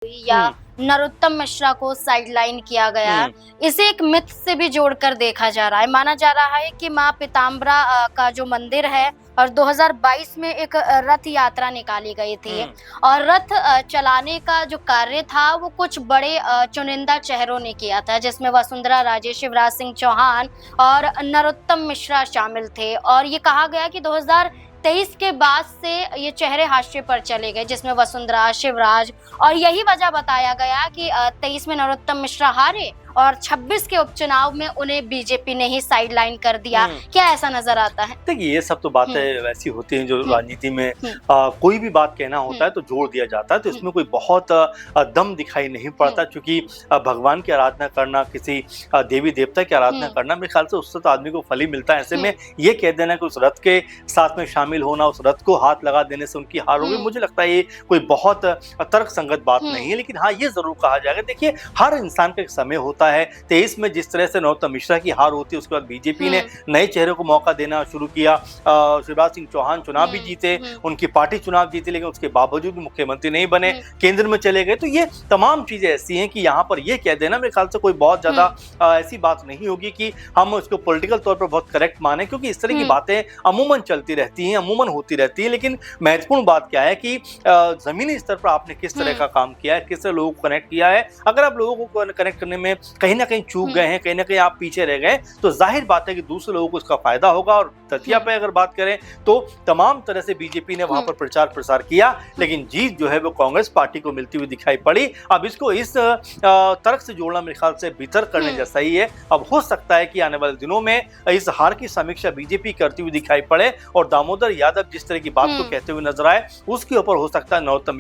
या हुँ, नरोत्तम मिश्रा को साइडलाइन किया गया है। हुँ, इसे एक मिथ से भी जोड़कर देखा जा रहा है। माना जा रहा है कि माँ पीताम्बरा का जो मंदिर है और 2022 में एक रथ यात्रा निकाली गई थी हुँ, और रथ चलाने का जो कार्य था वो कुछ बड़े चुनिंदा चेहरों ने किया था, जिसमें वसुंधरा राजे, शिवराज सिंह चौहान और नरोत्तम मिश्रा शामिल थे। और ये कहा गया कि 2023 के बाद से ये चेहरे हाशिए पर चले गए, जिसमें वसुंधरा, शिवराज, और यही वजह बताया गया कि 23 में नरोत्तम मिश्रा हारे और 26 के उपचुनाव में उन्हें बीजेपी ने ही साइडलाइन कर दिया। हुँ। क्या ऐसा नजर आता है? देखिए, ये सब तो हुँ, बातें वैसी होती हैं जो हुँ, राजनीति में हुँ, कोई भी बात कहना हुँ, होता है तो जोड़ दिया जाता है, तो हुँ, इसमें कोई बहुत दम दिखाई नहीं हुँ, पड़ता क्योंकि भगवान की आराधना करना, किसी देवी-देवता की आराधना हुँ, करना, मेरे ख्याल से उससे तो आदमी को फल ही मिलता है। ऐसे हुँ, में ये कह देना कि उस रथ के साथ में शामिल होना, उस रथ को हाथ लगा देने से उनकी हार हो गई, हुँ, मुझे लगता है ये कोई बहुत तर्कसंगत बात हुँ, नहीं है। लेकिन हाँ, ये ज़रूर कहा जाएगा, देखिए हर इंसान का एक समय होता है, 23 में जिस तरह से नरोत्तम मिश्रा की हार होती है, उसके बाद बीजेपी ने हुँ, नए चेहरे को मौका देना शुरू किया। शिवराज सिंह चौहान चुनाव भी हुँ, जीते, हुँ, उनकी पार्टी चुनाव जीती, लेकिन उसके बावजूद भी मुख्यमंत्री नहीं बने, हुँ, केंद्र में चले गए। तो ये तमाम चीज़ें ऐसी हैं कि यहाँ पर ये कह देना मेरे ख्याल से कोई बहुत ज़्यादा हुँ, ऐसी बात नहीं होगी कि हम उसको पॉलिटिकल तौर पर बहुत करेक्ट मानें, क्योंकि इस तरह की हुँ, बातें अमूमन चलती रहती हैं, अमूमन होती रहती हैं। लेकिन महत्वपूर्ण बात क्या है कि ज़मीनी स्तर पर आपने किस तरह हुँ, का काम किया है, किस तरह लोगों को कनेक्ट किया है। अगर आप लोगों को कनेक्ट करने में कहीं न कहीं चूक हुँ, गए हैं, कहीं न कहीं आप पीछे रह गए, तो ज़ाहिर बात है कि दूसरे लोगों को इसका फ़ायदा होगा। और दतिया हुँ, पे अगर बात करें तो तमाम तरह से बीजेपी ने वहां हुँ, पर प्रचार प्रसार किया, हुँ, लेकिन जीत जो है वो कांग्रेस पार्टी को मिलती हुई दिखाई पड़ी। अब इसको इस तर्क से जोड़ना मेरे ख्याल से वितर्क करने हुँ, जैसा ही है। अब हो सकता है कि आने वाले दिनों में इस हार की समीक्षा बीजेपी करती हुई दिखाई पड़े और दामोदर यादव जिस तरह की बात को हुँ। कहते हुए नजर आए, उसके ऊपर हो सकता है नरोत्तम